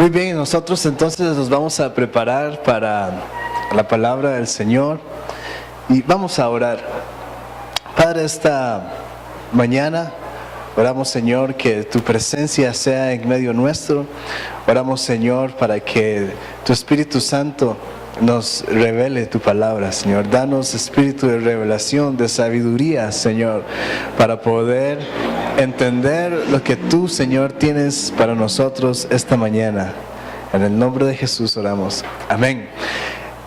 Muy bien, nosotros entonces nos vamos a preparar para la palabra del Señor y vamos a orar. Padre, esta mañana oramos, Señor, que tu presencia sea en medio nuestro. Oramos, Señor, para que tu Espíritu Santo nos revele tu palabra, Señor. Danos espíritu de revelación, de sabiduría, Señor, para poder entender lo que tú, Señor, tienes para nosotros esta mañana. En el nombre de Jesús oramos. Amén.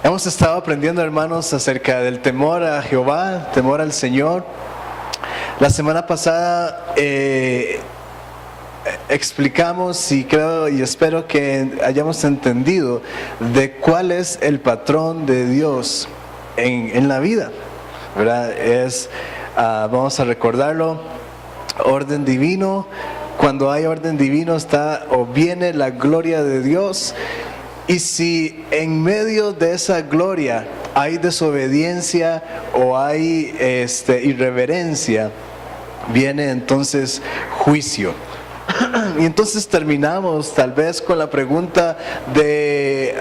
Hemos estado aprendiendo, hermanos, acerca del temor a Jehová, temor al Señor. La semana pasada explicamos y creo y espero que hayamos entendido de cuál es el patrón de Dios en la vida, ¿verdad? Vamos a recordarlo, orden divino. Cuando hay orden divino está o viene la gloria de Dios, y si en medio de esa gloria hay desobediencia o hay irreverencia, viene entonces juicio. Y entonces terminamos tal vez con la pregunta de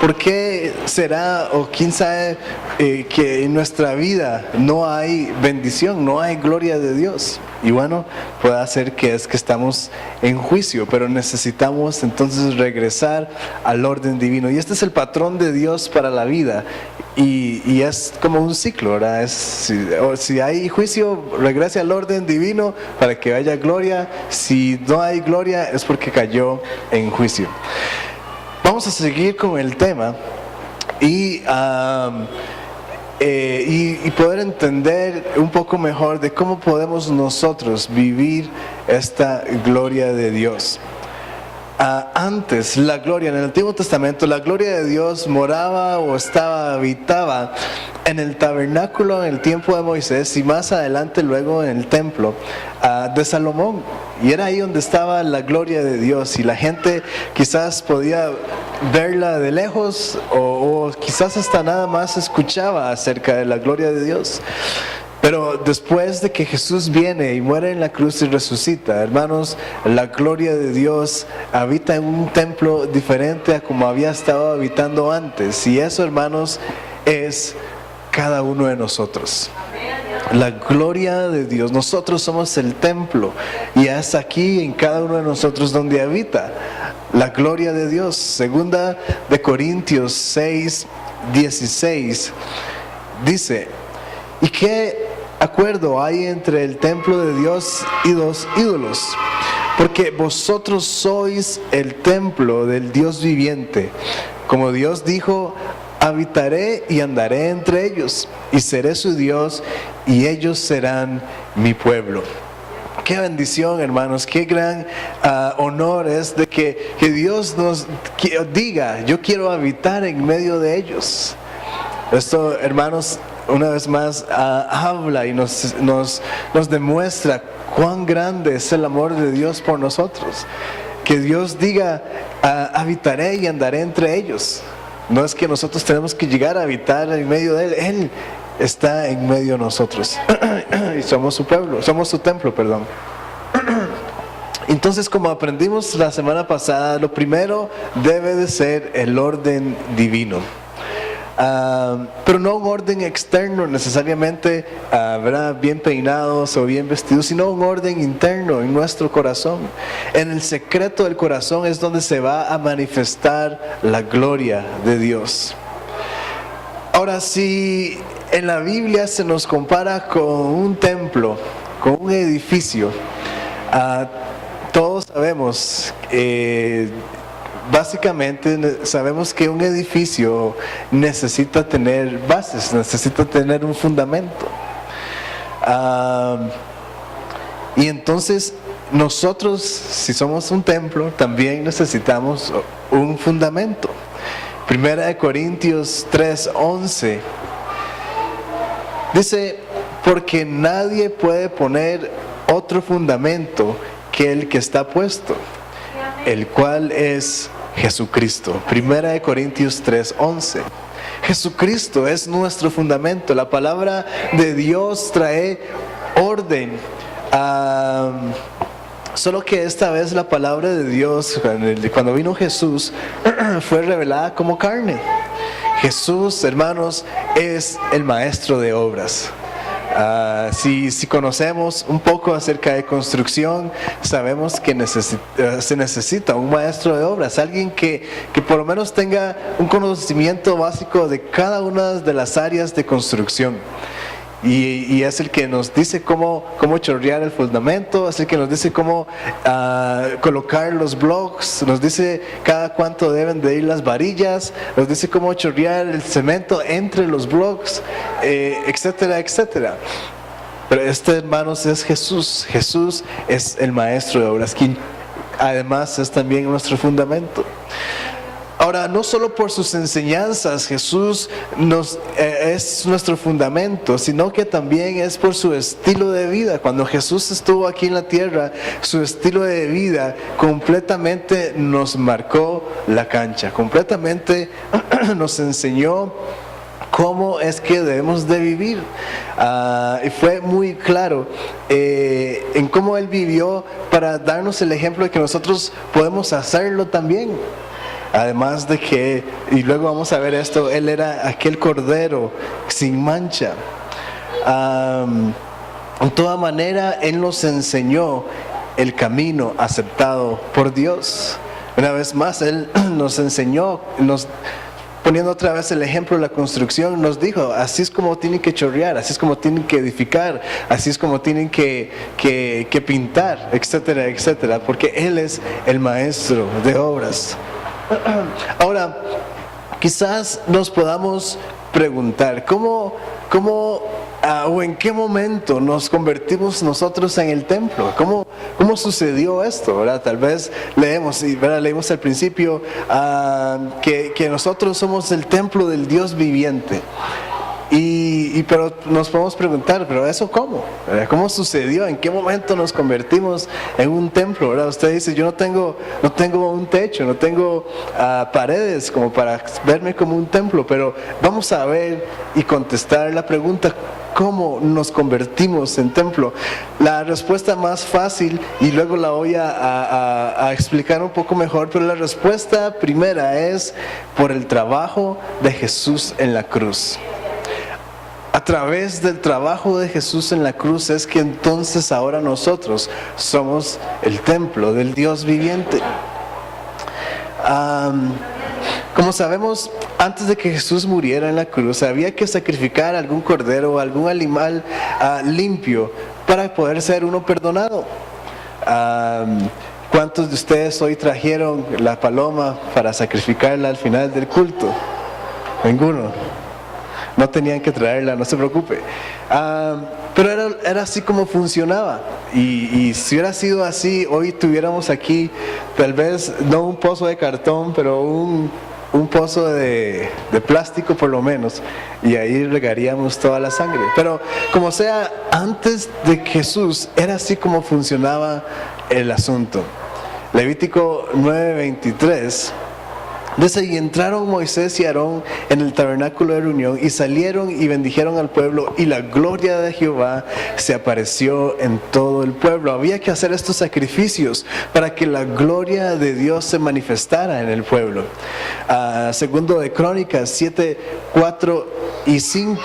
¿por qué será o quién sabe que en nuestra vida no hay bendición, no hay gloria de Dios? Y bueno, puede ser que es que estamos en juicio, pero necesitamos entonces regresar al orden divino. Y este es el patrón de Dios para la vida. Y es como un ciclo, ¿verdad? Si hay juicio, regrese al orden divino para que haya gloria. Si no hay gloria, es porque cayó en juicio. Vamos a seguir con el tema y poder entender un poco mejor de cómo podemos nosotros vivir esta gloria de Dios. Antes, la gloria, en el Antiguo Testamento, la gloria de Dios moraba o habitaba en el tabernáculo en el tiempo de Moisés y más adelante luego en el templo de Salomón. Y era ahí donde estaba la gloria de Dios, y la gente quizás podía verla de lejos o quizás hasta nada más escuchaba acerca de la gloria de Dios. Pero después de que Jesús viene y muere en la cruz y resucita, hermanos, la gloria de Dios habita en un templo diferente a como había estado habitando antes. Y eso, hermanos, es cada uno de nosotros. La gloria de Dios, nosotros somos el templo, y es aquí en cada uno de nosotros donde habita la gloria de Dios. Segunda de Corintios 6:16 dice: ¿y qué acuerdo hay entre el templo de Dios y los ídolos? Porque vosotros sois el templo del Dios viviente. Como Dios dijo: habitaré y andaré entre ellos, y seré su Dios, y ellos serán mi pueblo. Qué bendición, hermanos, qué gran honor es de que Dios nos diga: yo quiero habitar en medio de ellos. Esto, hermanos, una vez más habla y nos demuestra cuán grande es el amor de Dios por nosotros. Que Dios diga: habitaré y andaré entre ellos. No es que nosotros tenemos que llegar a habitar en medio de Él. Él está en medio de nosotros. Y somos su pueblo, somos su templo, perdón. Entonces, como aprendimos la semana pasada, lo primero debe de ser el orden divino. Pero no un orden externo necesariamente, ¿verdad?, bien peinados o bien vestidos, sino un orden interno en nuestro corazón. En el secreto del corazón es donde se va a manifestar la gloria de Dios. Ahora, si en la Biblia se nos compara con un templo, con un edificio, todos sabemos, básicamente sabemos que un edificio necesita tener bases, necesita tener un fundamento. Y entonces nosotros, si somos un templo, también necesitamos un fundamento. Primera de Corintios 3:11 dice: porque nadie puede poner otro fundamento que el que está puesto, el cual es Jesucristo. Primera de Corintios 3:11. Jesucristo es nuestro fundamento. La palabra de Dios trae orden Solo que esta vez la palabra de Dios, cuando vino Jesús, fue revelada como carne. Jesús, hermanos, es el maestro de obras. Si conocemos un poco acerca de construcción, sabemos que se necesita un maestro de obras, alguien que por lo menos tenga un conocimiento básico de cada una de las áreas de construcción. Y es el que nos dice cómo chorrear el fundamento, es el que nos dice cómo colocar los blocks, nos dice cada cuánto deben de ir las varillas, nos dice cómo chorrear el cemento entre los blocks, etcétera, etcétera. Pero hermanos, es Jesús. Jesús es el maestro de obras, quien además es también nuestro fundamento. Ahora, no solo por sus enseñanzas Jesús es nuestro fundamento, sino que también es por su estilo de vida. Cuando Jesús estuvo aquí en la tierra, su estilo de vida completamente nos marcó la cancha, completamente nos enseñó cómo es que debemos de vivir. Y fue muy claro en cómo Él vivió para darnos el ejemplo de que nosotros podemos hacerlo también. Además de que, y luego vamos a ver esto, Él era aquel cordero sin mancha. En toda manera, Él nos enseñó el camino aceptado por Dios. Una vez más, Él nos enseñó, poniendo otra vez el ejemplo de la construcción, nos dijo, así es como tienen que chorrear, así es como tienen que edificar, así es como tienen que pintar, etcétera, etcétera, porque Él es el maestro de obras. Ahora, quizás nos podamos preguntar, ¿cómo o en qué momento nos convertimos nosotros en el templo? ¿Cómo sucedió esto? ¿Verdad? Tal vez leemos al principio que nosotros somos el templo del Dios viviente. Pero nos podemos preguntar, ¿pero eso cómo? ¿Verdad? ¿Cómo sucedió? ¿En qué momento nos convertimos en un templo? ¿Verdad? Usted dice, yo no tengo un techo, no tengo paredes como para verme como un templo, pero vamos a ver y contestar la pregunta, ¿cómo nos convertimos en templo? La respuesta más fácil, y luego la voy a explicar un poco mejor, pero la respuesta primera es por el trabajo de Jesús en la cruz. A través del trabajo de Jesús en la cruz es que entonces ahora nosotros somos el templo del Dios viviente. Como sabemos, antes de que Jesús muriera en la cruz, había que sacrificar algún cordero o algún animal limpio para poder ser uno perdonado. ¿Cuántos de ustedes hoy trajeron la paloma para sacrificarla al final del culto? Ninguno. No tenían que traerla, no se preocupe. Pero era así como funcionaba. Y si hubiera sido así, hoy tuviéramos aquí tal vez no un pozo de cartón, pero un pozo de plástico por lo menos. Y ahí regaríamos toda la sangre. Pero como sea, antes de Jesús era así como funcionaba el asunto. Levítico 9:23 dice, y entraron Moisés y Aarón en el tabernáculo de reunión y salieron y bendijeron al pueblo y la gloria de Jehová se apareció en todo el pueblo. Había que hacer estos sacrificios para que la gloria de Dios se manifestara en el pueblo. Segundo de Crónicas 7:4 y 5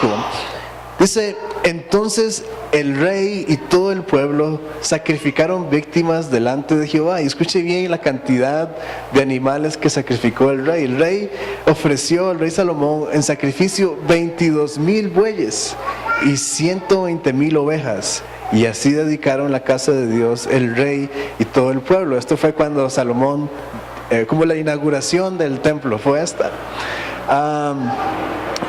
dice, entonces el rey y todo el pueblo sacrificaron víctimas delante de Jehová. Y escuche bien la cantidad de animales que sacrificó el rey. El rey Salomón en sacrificio 22,000 bueyes y 120,000 ovejas. Y así dedicaron la casa de Dios el rey y todo el pueblo. Esto fue cuando Salomón, como la inauguración del templo fue esta.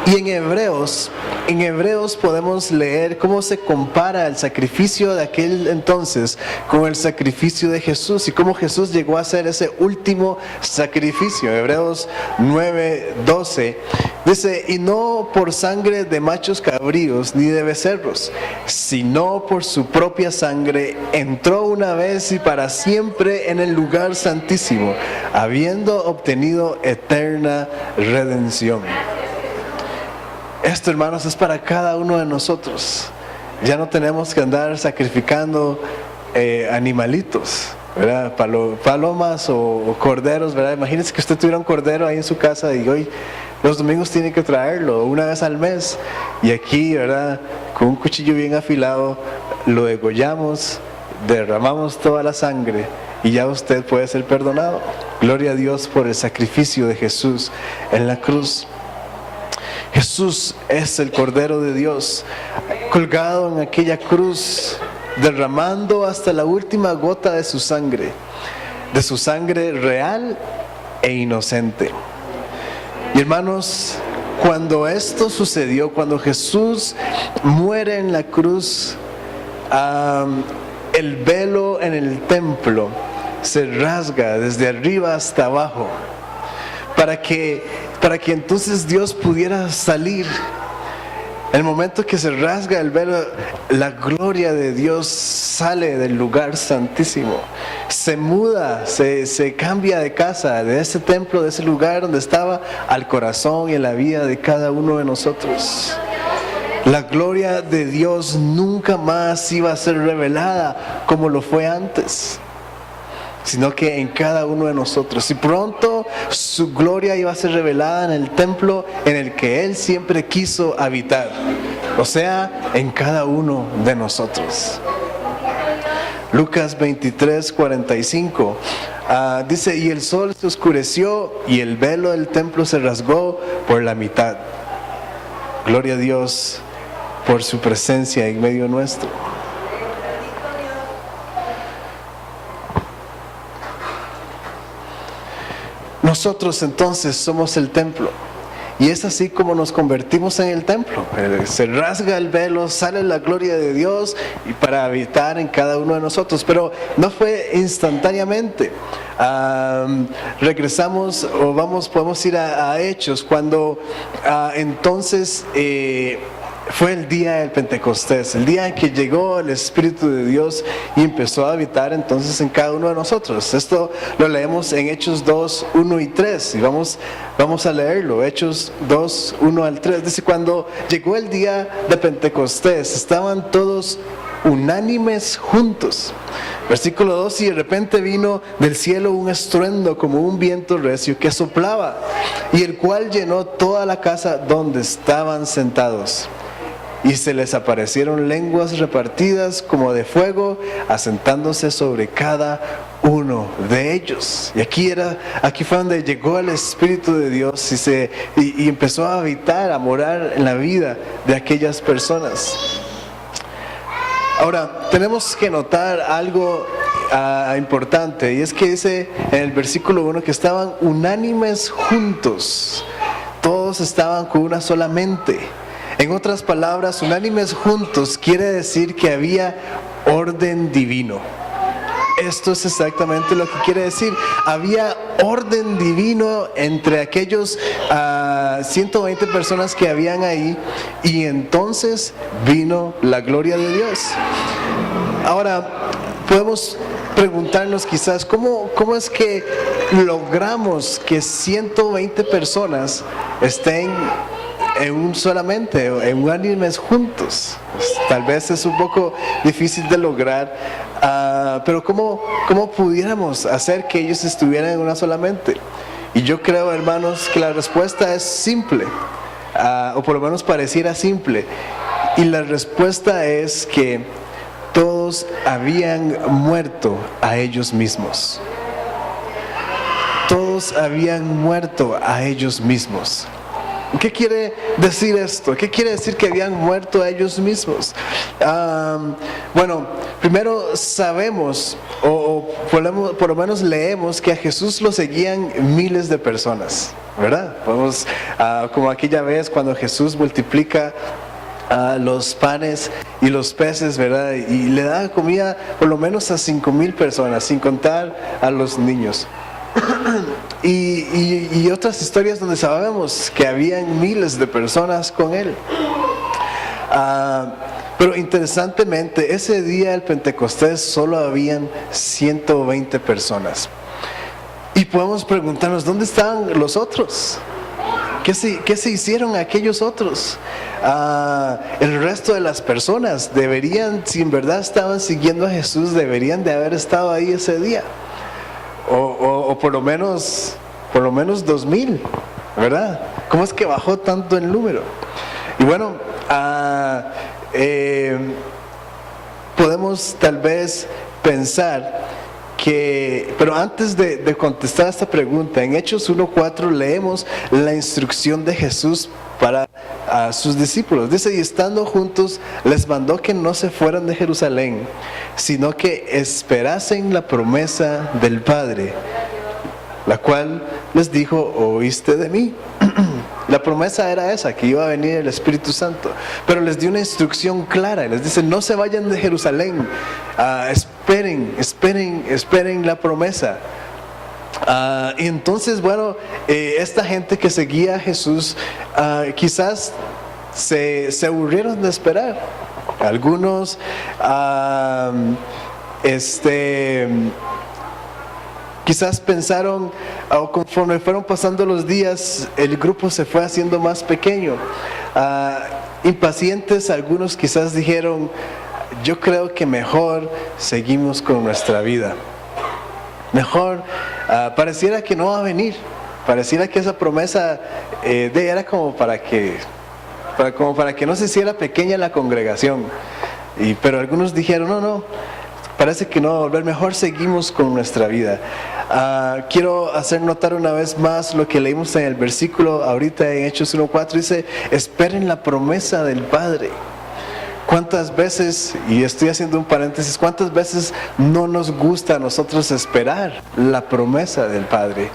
Y en Hebreos podemos leer cómo se compara el sacrificio de aquel entonces con el sacrificio de Jesús y cómo Jesús llegó a hacer ese último sacrificio. Hebreos 9:12 dice, y no por sangre de machos cabríos ni de becerros, sino por su propia sangre entró una vez y para siempre en el lugar santísimo, habiendo obtenido eterna redención. Esto, hermanos, es para cada uno de nosotros. Ya no tenemos que andar sacrificando animalitos, ¿verdad? Palomas o corderos, ¿verdad? Imagínense que usted tuviera un cordero ahí en su casa y hoy los domingos tiene que traerlo una vez al mes, y aquí, ¿verdad?, con un cuchillo bien afilado lo degollamos, derramamos toda la sangre y ya usted puede ser perdonado. Gloria a Dios por el sacrificio de Jesús en la cruz. Jesús es el Cordero de Dios, colgado en aquella cruz, derramando hasta la última gota de su sangre real e inocente. Y hermanos, cuando esto sucedió, cuando Jesús muere en la cruz, el velo en el templo se rasga desde arriba hasta abajo, para que entonces Dios pudiera salir. El momento que se rasga el velo, la gloria de Dios sale del lugar santísimo, se muda, se cambia de casa, de ese templo, de ese lugar donde estaba, al corazón y a la vida de cada uno de nosotros. La gloria de Dios nunca más iba a ser revelada como lo fue antes, sino que en cada uno de nosotros. Y pronto su gloria iba a ser revelada en el templo en el que Él siempre quiso habitar, o sea, en cada uno de nosotros. Lucas 23:45 dice: y el sol se oscureció y el velo del templo se rasgó por la mitad. Gloria a Dios por su presencia en medio nuestro. Nosotros entonces somos el templo, y es así como nos convertimos en el templo. Se rasga el velo, sale la gloria de Dios y para habitar en cada uno de nosotros. Pero no fue instantáneamente. Regresamos o podemos ir a Hechos, cuando entonces fue el día del Pentecostés, el día en que llegó el Espíritu de Dios y empezó a habitar entonces en cada uno de nosotros. Esto lo leemos en Hechos 2, 1 y 3, y vamos a leerlo. Hechos 2, 1 al 3, dice: cuando llegó el día de Pentecostés, estaban todos unánimes juntos. Versículo 2: y de repente vino del cielo un estruendo como un viento recio que soplaba, y el cual llenó toda la casa donde estaban sentados. Y se les aparecieron lenguas repartidas como de fuego, asentándose sobre cada uno de ellos. Y aquí fue donde llegó el Espíritu de Dios y empezó a habitar, a morar en la vida de aquellas personas. Ahora, tenemos que notar algo importante, y es que dice en el versículo 1 que estaban unánimes juntos. Todos estaban con una sola mente. En otras palabras, unánimes juntos quiere decir que había orden divino. Esto es exactamente lo que quiere decir. Había orden divino entre aquellos 120 personas que habían ahí, y entonces vino la gloria de Dios. Ahora, podemos preguntarnos quizás, ¿cómo es que logramos que 120 personas estén en un solamente, en unánimes juntos? Pues, tal vez es un poco difícil de lograr, pero ¿cómo pudiéramos hacer que ellos estuvieran en una sola mente? Y yo creo, hermanos, que la respuesta es simple, o por lo menos pareciera simple, y la respuesta es que todos habían muerto a ellos mismos. Todos habían muerto a ellos mismos. ¿Qué quiere decir esto? ¿Qué quiere decir que habían muerto a ellos mismos? Bueno, primero sabemos, o por lo menos leemos, que a Jesús lo seguían miles de personas, ¿verdad? Podemos, como aquella vez cuando Jesús multiplica los panes y los peces, ¿verdad? Y le da comida por lo menos a 5,000 personas, sin contar a los niños. Y otras historias donde sabemos que habían miles de personas con Él. Pero interesantemente, ese día del Pentecostés solo habían 120 personas. Y podemos preguntarnos, ¿dónde estaban los otros? ¿Qué se hicieron aquellos otros? El resto de las personas deberían, si en verdad estaban siguiendo a Jesús, deberían de haber estado ahí ese día. O por lo menos 2000, ¿verdad? ¿Cómo es que bajó tanto el número? Y bueno, podemos tal vez pensar pero antes de contestar esta pregunta, en Hechos 1:4 leemos la instrucción de Jesús para sus discípulos. Dice, y estando juntos les mandó que no se fueran de Jerusalén, sino que esperasen la promesa del Padre, la cual les dijo, oíste de mí. La promesa era esa, que iba a venir el Espíritu Santo, pero les dio una instrucción clara, les dice, no se vayan de Jerusalén, esperen la promesa. Y entonces, bueno, esta gente que seguía a Jesús, quizás se aburrieron de esperar. Algunos, quizás pensaron, o conforme fueron pasando los días, el grupo se fue haciendo más pequeño. Impacientes, algunos quizás dijeron, yo creo que mejor seguimos con nuestra vida. Mejor, pareciera que no va a venir. Pareciera que esa promesa era como para que no se hiciera pequeña la congregación. Pero algunos dijeron, no, parece que no va a volver, mejor seguimos con nuestra vida. Quiero hacer notar una vez más lo que leímos en el versículo ahorita en Hechos 1:4, dice, esperen la promesa del Padre. ¿Cuántas veces, y estoy haciendo un paréntesis, cuántas veces no nos gusta a nosotros esperar la promesa del Padre?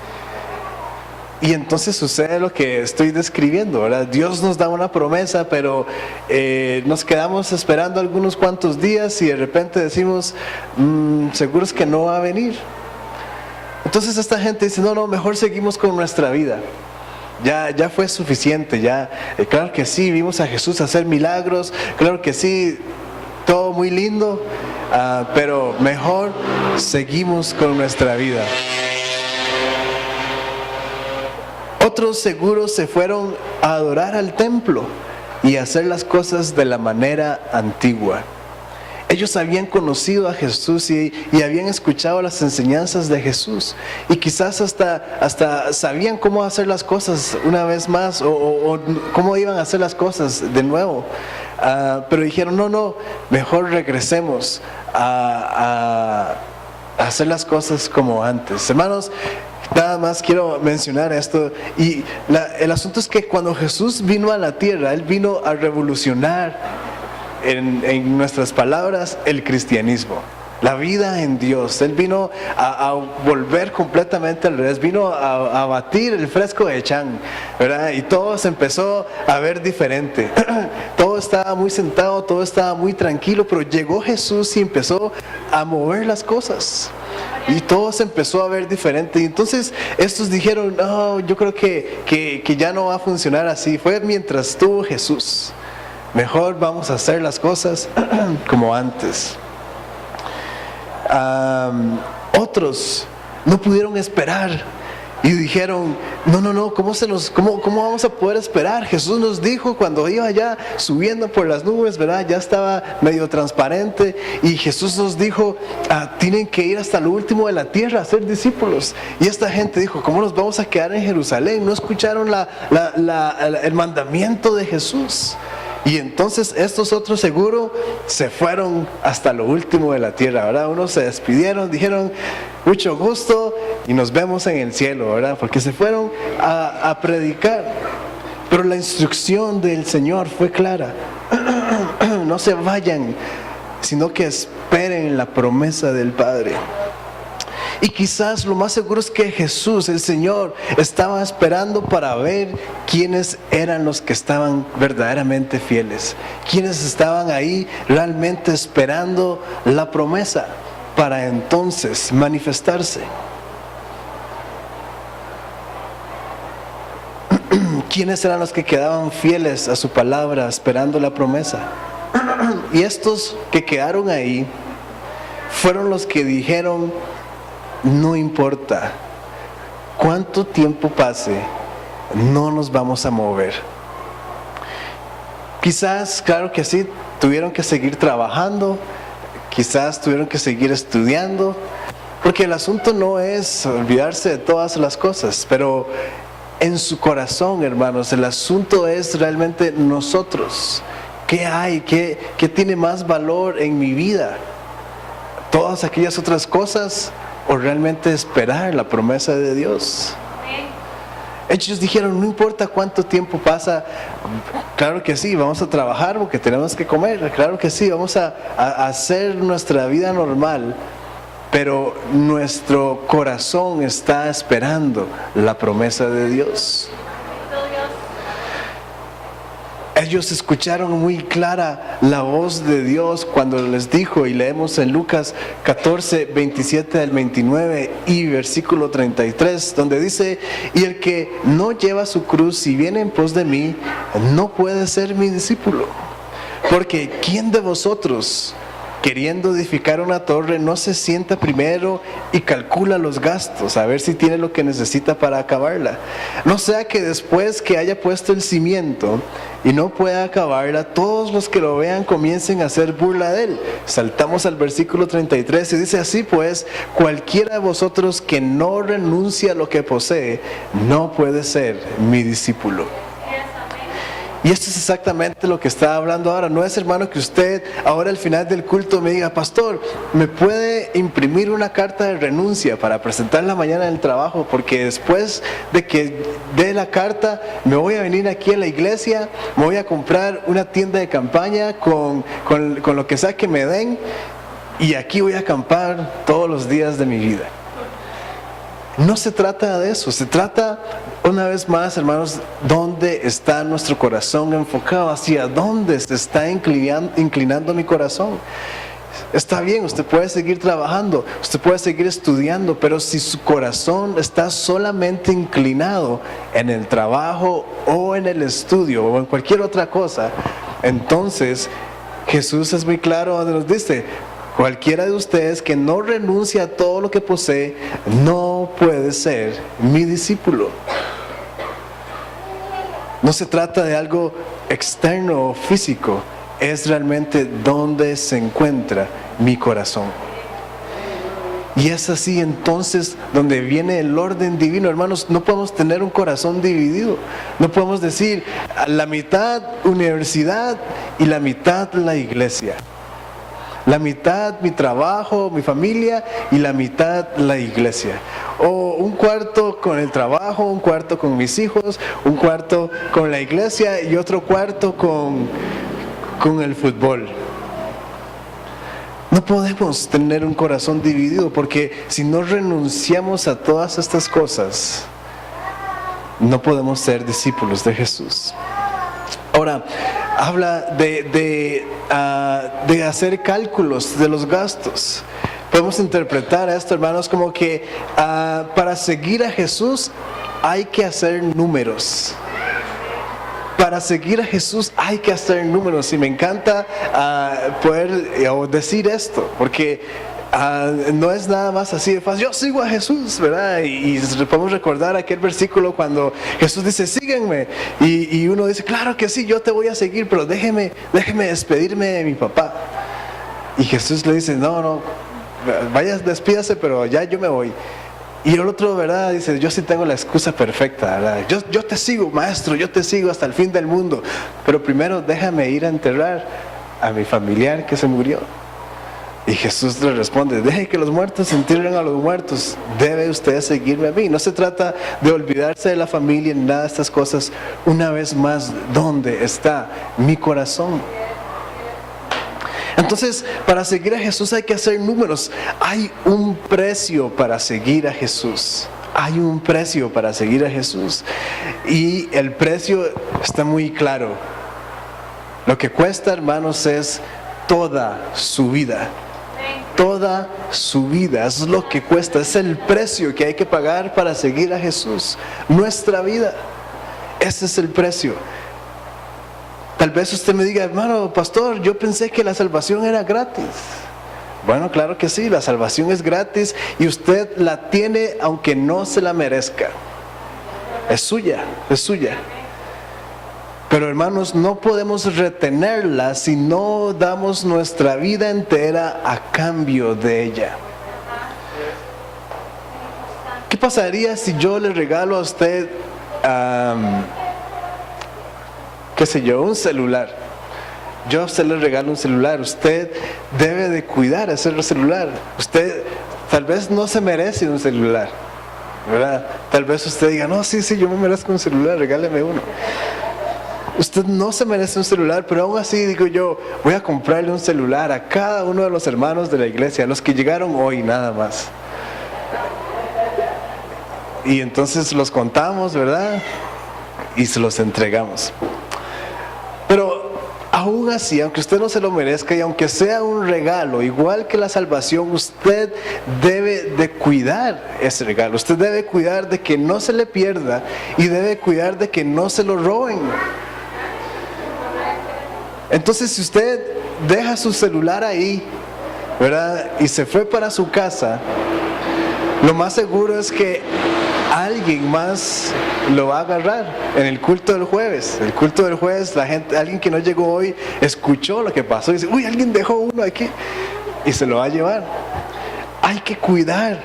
Y entonces sucede lo que estoy describiendo, ¿verdad? Dios nos da una promesa, pero nos quedamos esperando algunos cuantos días y de repente decimos, seguro es que no va a venir. Entonces esta gente dice, no, mejor seguimos con nuestra vida. Ya fue suficiente, claro que sí, vimos a Jesús hacer milagros, claro que sí, todo muy lindo, pero mejor seguimos con nuestra vida. Otros seguros se fueron a adorar al templo y a hacer las cosas de la manera antigua. Ellos habían conocido a Jesús y habían escuchado las enseñanzas de Jesús. Y quizás hasta sabían cómo hacer las cosas una vez más o cómo iban a hacer las cosas de nuevo. Pero dijeron, no, mejor regresemos a hacer las cosas como antes. Hermanos, nada más quiero mencionar esto. Y el asunto es que cuando Jesús vino a la tierra, Él vino a revolucionar, en nuestras palabras, el cristianismo, la vida en Dios. Él vino a volver completamente al revés, vino a batir el fresco de Chan, ¿verdad? Y todo se empezó a ver diferente. Todo estaba muy sentado, todo estaba muy tranquilo, pero llegó Jesús y empezó a mover las cosas. Y todo se empezó a ver diferente. Y entonces estos dijeron, no, yo creo que ya no va a funcionar así. Fue mientras estuvo Jesús. Mejor vamos a hacer las cosas como antes. Otros no pudieron esperar y dijeron, no, ¿cómo vamos a poder esperar? Jesús nos dijo cuando iba ya subiendo por las nubes, ¿verdad? Ya estaba medio transparente y Jesús nos dijo, tienen que ir hasta lo último de la tierra a ser discípulos. Y esta gente dijo, ¿cómo nos vamos a quedar en Jerusalén? No escucharon el mandamiento de Jesús. Y entonces estos otros seguro se fueron hasta lo último de la tierra, ¿verdad? Unos se despidieron, dijeron, mucho gusto y nos vemos en el cielo, ¿verdad? Porque se fueron a predicar. Pero la instrucción del Señor fue clara. No se vayan, sino que esperen la promesa del Padre. Y quizás lo más seguro es que Jesús, el Señor, estaba esperando para ver quiénes eran los que estaban verdaderamente fieles, quiénes estaban ahí realmente esperando la promesa para entonces manifestarse. ¿Quiénes eran los que quedaban fieles a su palabra esperando la promesa? Y estos que quedaron ahí fueron los que dijeron, no importa cuánto tiempo pase, no nos vamos a mover. Quizás, claro que sí, tuvieron que seguir trabajando, quizás tuvieron que seguir estudiando, porque el asunto no es olvidarse de todas las cosas, pero en su corazón, hermanos, el asunto es realmente nosotros. ¿Qué hay? ¿Qué tiene más valor en mi vida? ¿Todas aquellas otras cosas o realmente esperar la promesa de Dios? Ellos dijeron, no importa cuánto tiempo pasa, claro que sí, vamos a trabajar porque tenemos que comer, claro que sí, vamos a hacer nuestra vida normal, pero nuestro corazón está esperando la promesa de Dios. Ellos escucharon muy clara la voz de Dios cuando les dijo, y leemos en Lucas 14, 27 al 29 y versículo 33, donde dice, y el que no lleva su cruz y viene en pos de mí, no puede ser mi discípulo. Porque ¿quién de vosotros, queriendo edificar una torre, no se sienta primero y calcula los gastos, a ver si tiene lo que necesita para acabarla? No sea que después que haya puesto el cimiento y no pueda acabarla, todos los que lo vean comiencen a hacer burla de él. Saltamos al versículo 33 y dice así pues, cualquiera de vosotros que no renuncia a lo que posee, no puede ser mi discípulo. Y esto es exactamente lo que está hablando ahora. No es, hermano, que usted ahora al final del culto me diga, pastor, ¿me puede imprimir una carta de renuncia para presentarla mañana en el trabajo? Porque después de que dé la carta, me voy a venir aquí a la iglesia, me voy a comprar una tienda de campaña con lo que sea que me den, y aquí voy a acampar todos los días de mi vida. No se trata de eso, se trata, una vez más, hermanos, ¿dónde está nuestro corazón enfocado? ¿Hacia dónde se está inclinando mi corazón? Está bien, usted puede seguir trabajando, usted puede seguir estudiando, pero si su corazón está solamente inclinado en el trabajo o en el estudio o en cualquier otra cosa, entonces Jesús es muy claro donde nos dice, cualquiera de ustedes que no renuncia a todo lo que posee, no puede ser mi discípulo. No se trata de algo externo o físico, es realmente donde se encuentra mi corazón. Y es así entonces donde viene el orden divino. Hermanos, no podemos tener un corazón dividido. No podemos decir la mitad universidad y la mitad la iglesia. La mitad mi trabajo, mi familia, y la mitad la iglesia. O un cuarto con el trabajo, un cuarto con mis hijos, un cuarto con la iglesia y otro cuarto con el fútbol. No podemos tener un corazón dividido, porque si no renunciamos a todas estas cosas, no podemos ser discípulos de Jesús. Ahora, habla de hacer cálculos de los gastos. Podemos interpretar esto, hermanos, como que para seguir a Jesús hay que hacer números. Para seguir a Jesús hay que hacer números. Y me encanta poder decir esto, porque no es nada más así de fácil. Yo sigo a Jesús, ¿verdad? Y podemos recordar aquel versículo cuando Jesús dice, síguenme. Y uno dice, claro que sí, yo te voy a seguir, pero déjeme despedirme de mi papá. Y Jesús le dice, no, vaya, despídase, pero ya yo me voy. Y el otro, ¿verdad? Dice, yo sí tengo la excusa perfecta, ¿verdad? Yo te sigo, maestro, yo te sigo hasta el fin del mundo. Pero primero déjame ir a enterrar a mi familiar que se murió. Y Jesús le responde, deje que los muertos entierren a los muertos, debe usted seguirme a mí. No se trata de olvidarse de la familia ni nada de estas cosas. Una vez más, ¿dónde está mi corazón? Entonces, para seguir a Jesús hay que hacer números. Hay un precio para seguir a Jesús. Hay un precio para seguir a Jesús. Y el precio está muy claro. Lo que cuesta, hermanos, es toda su vida. Toda su vida, es lo que cuesta, es el precio que hay que pagar para seguir a Jesús. Nuestra vida, ese es el precio. Tal vez usted me diga, hermano, pastor, yo pensé que la salvación era gratis. Bueno, claro que sí, la salvación es gratis y usted la tiene aunque no se la merezca. es suya, es suya. Pero hermanos, no podemos retenerla si no damos nuestra vida entera a cambio de ella. ¿Qué pasaría si yo le regalo a usted, qué sé yo, un celular? Yo a usted le regalo un celular, usted debe de cuidar ese celular. Usted tal vez no se merece un celular, ¿verdad? Tal vez usted diga, no, sí, yo me merezco un celular, regáleme uno. Usted no se merece un celular, pero aún así digo yo, voy a comprarle un celular a cada uno de los hermanos de la iglesia, los que llegaron hoy nada más. Y entonces los contamos, ¿verdad? Y se los entregamos. Pero aún así, aunque usted no se lo merezca y aunque sea un regalo, igual que la salvación, usted debe de cuidar ese regalo. Usted debe cuidar de que no se le pierda y debe cuidar de que no se lo roben. Entonces, si usted deja su celular ahí, ¿verdad? Y se fue para su casa, lo más seguro es que alguien más lo va a agarrar en el culto del jueves. El culto del jueves, alguien que no llegó hoy, escuchó lo que pasó y dice, uy, alguien dejó uno aquí, y se lo va a llevar. Hay que cuidar.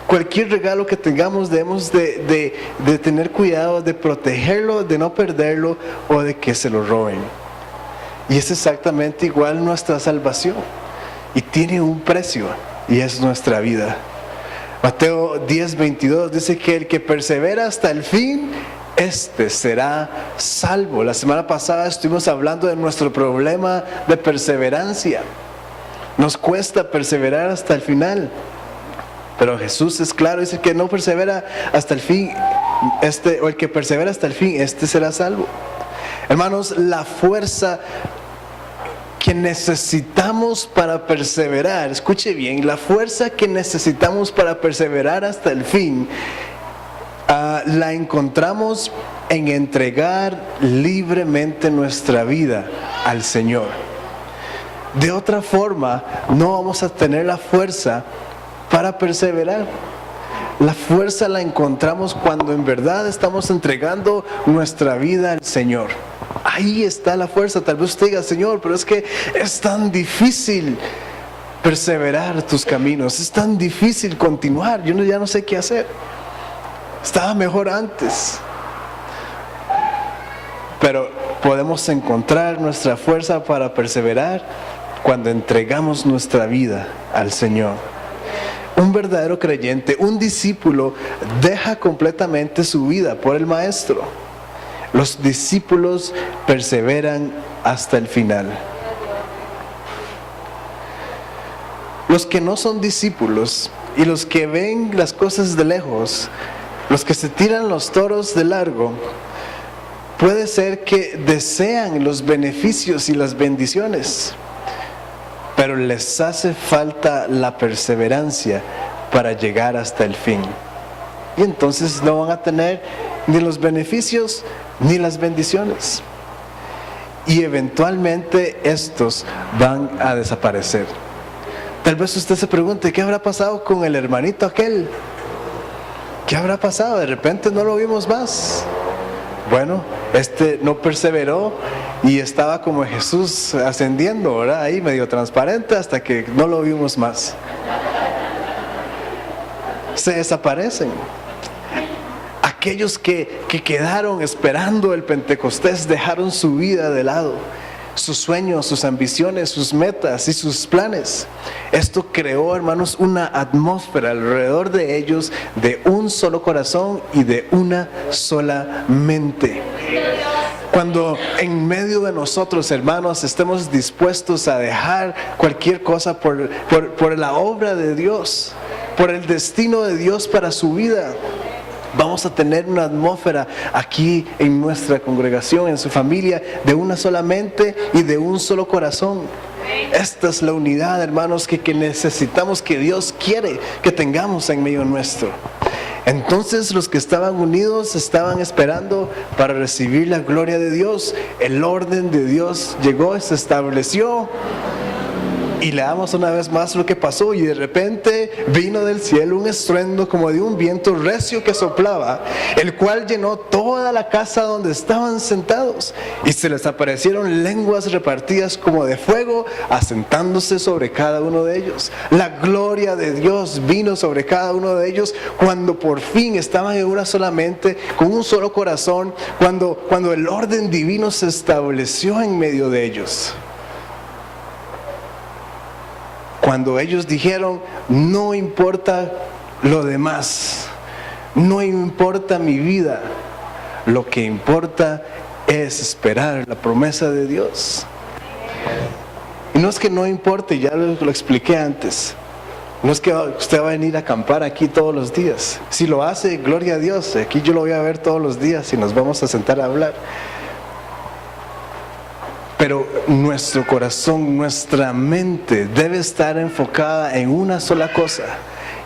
Cualquier regalo que tengamos debemos de tener cuidado de protegerlo, de no perderlo o de que se lo roben. Y es exactamente igual nuestra salvación. Y tiene un precio, y es nuestra vida. Mateo 10:22 dice que el que persevera hasta el fin, este será salvo. La semana pasada estuvimos hablando de nuestro problema de perseverancia. Nos cuesta perseverar hasta el final. Pero Jesús es claro, dice que no persevera hasta el fin, o el que persevera hasta el fin, este será salvo. Hermanos, la fuerza que necesitamos para perseverar, escuche bien, la fuerza que necesitamos para perseverar hasta el fin, la encontramos en entregar libremente nuestra vida al Señor. De otra forma, no vamos a tener la fuerza para perseverar. La fuerza la encontramos cuando en verdad estamos entregando nuestra vida al Señor. Ahí está la fuerza. Tal vez usted diga, Señor, pero es que es tan difícil perseverar tus caminos, es tan difícil continuar, yo ya no sé qué hacer, estaba mejor antes. Pero podemos encontrar nuestra fuerza para perseverar cuando entregamos nuestra vida al Señor. Un verdadero creyente, un discípulo, deja completamente su vida por el Maestro. Los discípulos perseveran hasta el final. Los que no son discípulos y los que ven las cosas de lejos, los que se tiran los toros de largo, puede ser que desean los beneficios y las bendiciones, pero les hace falta la perseverancia para llegar hasta el fin. Y entonces no van a tener ni los beneficios ni las bendiciones. Y eventualmente estos van a desaparecer. Tal vez usted se pregunte, ¿qué habrá pasado con el hermanito aquel? ¿Qué habrá pasado? De repente no lo vimos más. Bueno, no perseveró y estaba como Jesús ascendiendo, ¿verdad? Ahí medio transparente hasta que no lo vimos más. Se desaparecen. Aquellos que quedaron esperando el Pentecostés dejaron su vida de lado, sus sueños, sus ambiciones, sus metas y sus planes. Esto creó, hermanos, una atmósfera alrededor de ellos de un solo corazón y de una sola mente. Cuando en medio de nosotros, hermanos, estemos dispuestos a dejar cualquier cosa por la obra de Dios, por el destino de Dios para su vida, vamos a tener una atmósfera aquí en nuestra congregación, en su familia, de una sola mente y de un solo corazón. Esta es la unidad, hermanos, que necesitamos, que Dios quiere que tengamos en medio nuestro. Entonces los que estaban unidos estaban esperando para recibir la gloria de Dios. El orden de Dios llegó, se estableció. Y leamos una vez más lo que pasó. Y de repente vino del cielo un estruendo como de un viento recio que soplaba, el cual llenó toda la casa donde estaban sentados. Y se les aparecieron lenguas repartidas como de fuego, asentándose sobre cada uno de ellos. La gloria de Dios vino sobre cada uno de ellos cuando por fin estaban en una sola mente, con un solo corazón, cuando el orden divino se estableció en medio de ellos. Cuando ellos dijeron, no importa lo demás, no importa mi vida, lo que importa es esperar la promesa de Dios. Y no es que no importe, ya lo expliqué antes. No es que usted va a venir a acampar aquí todos los días. Si lo hace, gloria a Dios, aquí yo lo voy a ver todos los días y nos vamos a sentar a hablar. Pero nuestro corazón, nuestra mente debe estar enfocada en una sola cosa.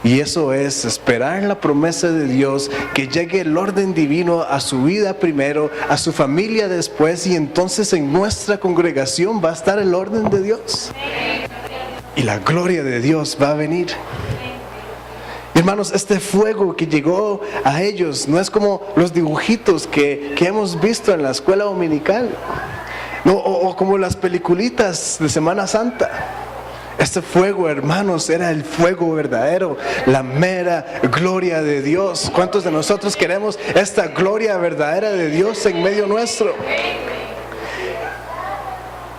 Y eso es esperar la promesa de Dios, que llegue el orden divino a su vida primero, a su familia después, y entonces en nuestra congregación va a estar el orden de Dios. Y la gloria de Dios va a venir. Hermanos, este fuego que llegó a ellos no es como los dibujitos que hemos visto en la escuela dominical. No, o como las peliculitas de Semana Santa. Este fuego, hermanos, era el fuego verdadero, la mera gloria de Dios. ¿Cuántos de nosotros queremos esta gloria verdadera de Dios en medio nuestro?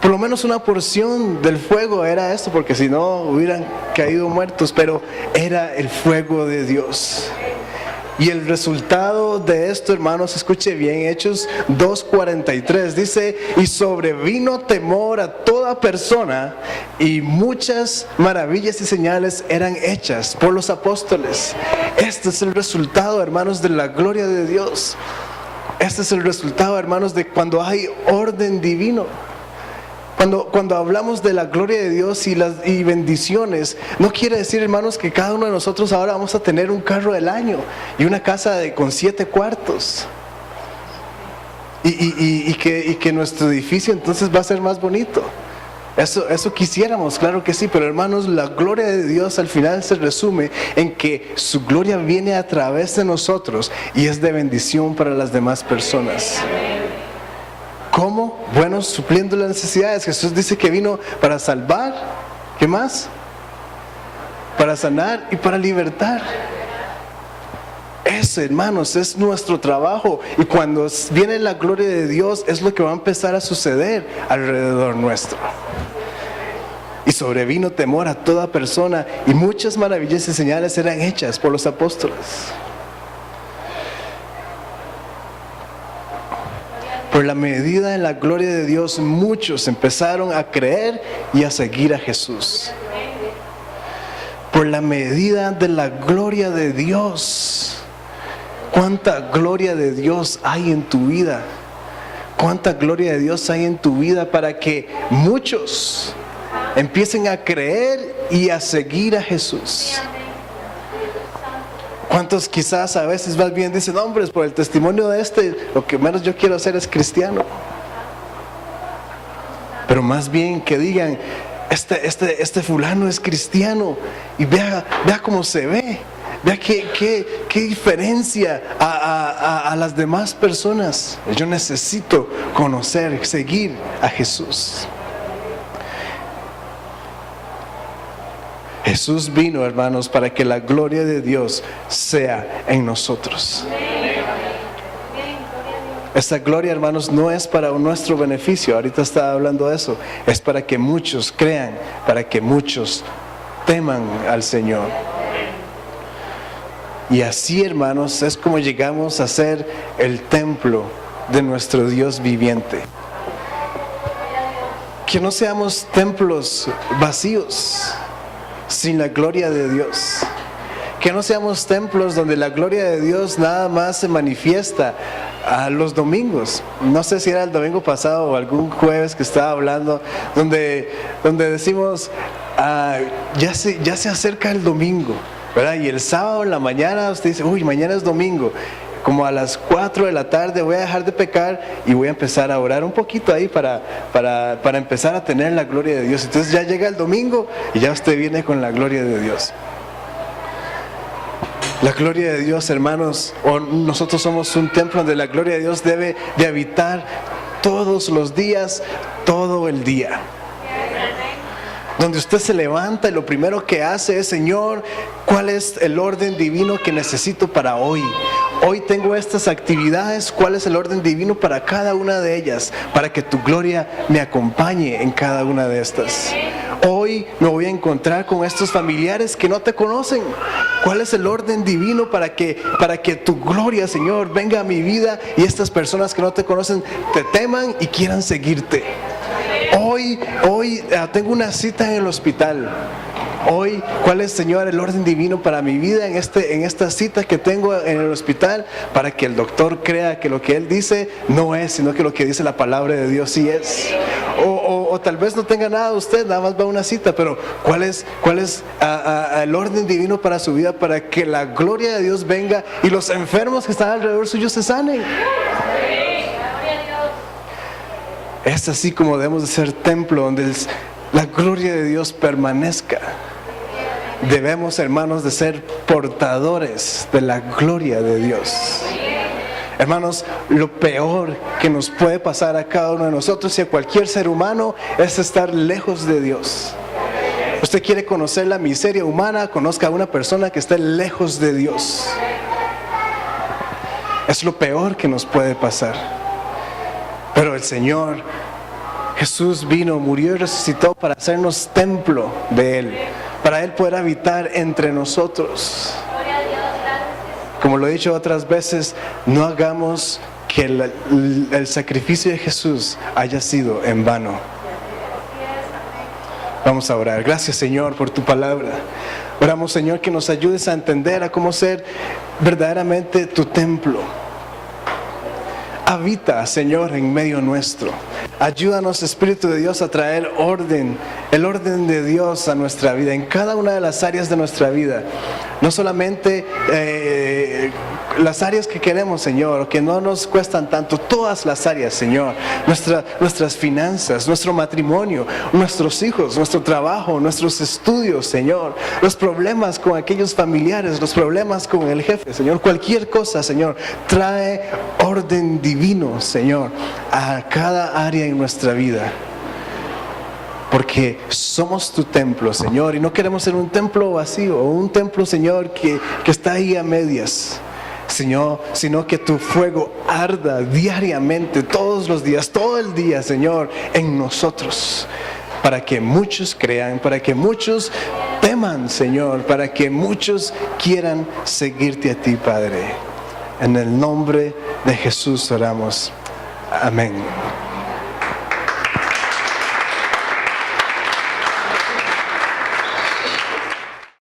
Por lo menos una porción del fuego era esto, porque si no hubieran caído muertos, pero era el fuego de Dios. Y el resultado de esto, hermanos, escuche bien, Hechos 2:43 dice: y sobrevino temor a toda persona, y muchas maravillas y señales eran hechas por los apóstoles. Este es el resultado, hermanos, de la gloria de Dios. Este es el resultado, hermanos, de cuando hay orden divino. Cuando hablamos de la gloria de Dios y bendiciones, no quiere decir, hermanos, que cada uno de nosotros ahora vamos a tener un carro del año y una casa con 7 cuartos. Y que nuestro edificio entonces va a ser más bonito. Eso quisiéramos, claro que sí, pero hermanos, la gloria de Dios al final se resume en que su gloria viene a través de nosotros y es de bendición para las demás personas. ¿Cómo? Bueno, supliendo las necesidades. Jesús dice que vino para salvar. ¿Qué más? Para sanar y para libertar. Eso, hermanos, es nuestro trabajo. Y cuando viene la gloria de Dios, es lo que va a empezar a suceder alrededor nuestro. Y sobrevino temor a toda persona, y muchas maravillas y señales eran hechas por los apóstoles. Por la medida de la gloria de Dios, muchos empezaron a creer y a seguir a Jesús. Por la medida de la gloria de Dios. ¿Cuánta gloria de Dios hay en tu vida? ¿Cuánta gloria de Dios hay en tu vida para que muchos empiecen a creer y a seguir a Jesús? ¿Cuántos quizás a veces más bien dicen, hombres, por el testimonio de lo que menos yo quiero hacer es cristiano? Pero más bien que digan, este fulano es cristiano, y vea cómo se ve, vea qué diferencia a las demás personas. Yo necesito conocer, seguir a Jesús. Jesús vino, hermanos, para que la gloria de Dios sea en nosotros. Esta gloria, hermanos, no es para nuestro beneficio. Ahorita estaba hablando de eso. Es para que muchos crean, para que muchos teman al Señor. Y así, hermanos, es como llegamos a ser el templo de nuestro Dios viviente. Que no seamos templos vacíos, sin la gloria de Dios. Que no seamos templos donde la gloria de Dios nada más se manifiesta a los domingos. No sé si era el domingo pasado o algún jueves que estaba hablando, donde decimos, ya se acerca el domingo, ¿verdad? Y el sábado en la mañana usted dice, uy, mañana es domingo. como a las 4 de la tarde voy a dejar de pecar y voy a empezar a orar un poquito ahí para empezar a tener la gloria de Dios. Entonces ya llega el domingo y ya usted viene con la gloria de Dios. La gloria de Dios, hermanos, o nosotros somos un templo donde la gloria de Dios debe de habitar todos los días, todo el día. Donde usted se levanta y lo primero que hace es: Señor, ¿cuál es el orden divino que necesito para hoy? Hoy tengo estas actividades, ¿cuál es el orden divino para cada una de ellas? Para que tu gloria me acompañe en cada una de estas. Hoy me voy a encontrar con estos familiares que no te conocen. ¿Cuál es el orden divino para que tu gloria, Señor, venga a mi vida y estas personas que no te conocen te teman y quieran seguirte? Hoy tengo una cita en el hospital. Hoy, ¿cuál es, Señor, el orden divino para mi vida en esta cita que tengo en el hospital? Para que el doctor crea que lo que él dice no es, sino que lo que dice la palabra de Dios sí es. O tal vez no tenga nada usted, nada más va a una cita, pero ¿cuál es el orden divino para su vida? Para que la gloria de Dios venga y los enfermos que están alrededor suyo se sanen. Es así como debemos de ser templo donde la gloria de Dios permanezca. Debemos, hermanos, de ser portadores de la gloria de Dios. Hermanos, lo peor que nos puede pasar a cada uno de nosotros y a cualquier ser humano es estar lejos de Dios. Usted quiere conocer la miseria humana, conozca a una persona que esté lejos de Dios. Es lo peor que nos puede pasar. Pero el Señor Jesús vino, murió y resucitó para hacernos templo de Él, para Él poder habitar entre nosotros. Como lo he dicho otras veces, no hagamos que el sacrificio de Jesús haya sido en vano. Vamos a orar. Gracias, Señor, por tu palabra. Oramos, Señor, que nos ayudes a entender a cómo ser verdaderamente tu templo. Habita, Señor, en medio nuestro. Ayúdanos, Espíritu de Dios, a traer orden, el orden de Dios a nuestra vida, en cada una de las áreas de nuestra vida. No solamente las áreas que queremos, Señor, o que no nos cuestan tanto, todas las áreas, Señor. Nuestras finanzas, nuestro matrimonio, nuestros hijos, nuestro trabajo, nuestros estudios, Señor. Los problemas con aquellos familiares, los problemas con el jefe, Señor. Cualquier cosa, Señor, trae orden divino, Señor, a cada área en nuestra vida. Porque somos tu templo, Señor, y no queremos ser un templo vacío, o un templo, Señor, que está ahí a medias, Señor, sino que tu fuego arda diariamente, todos los días, todo el día, Señor, en nosotros, para que muchos crean, para que muchos teman, Señor, para que muchos quieran seguirte a ti, Padre. En el nombre de Jesús oramos. Amén.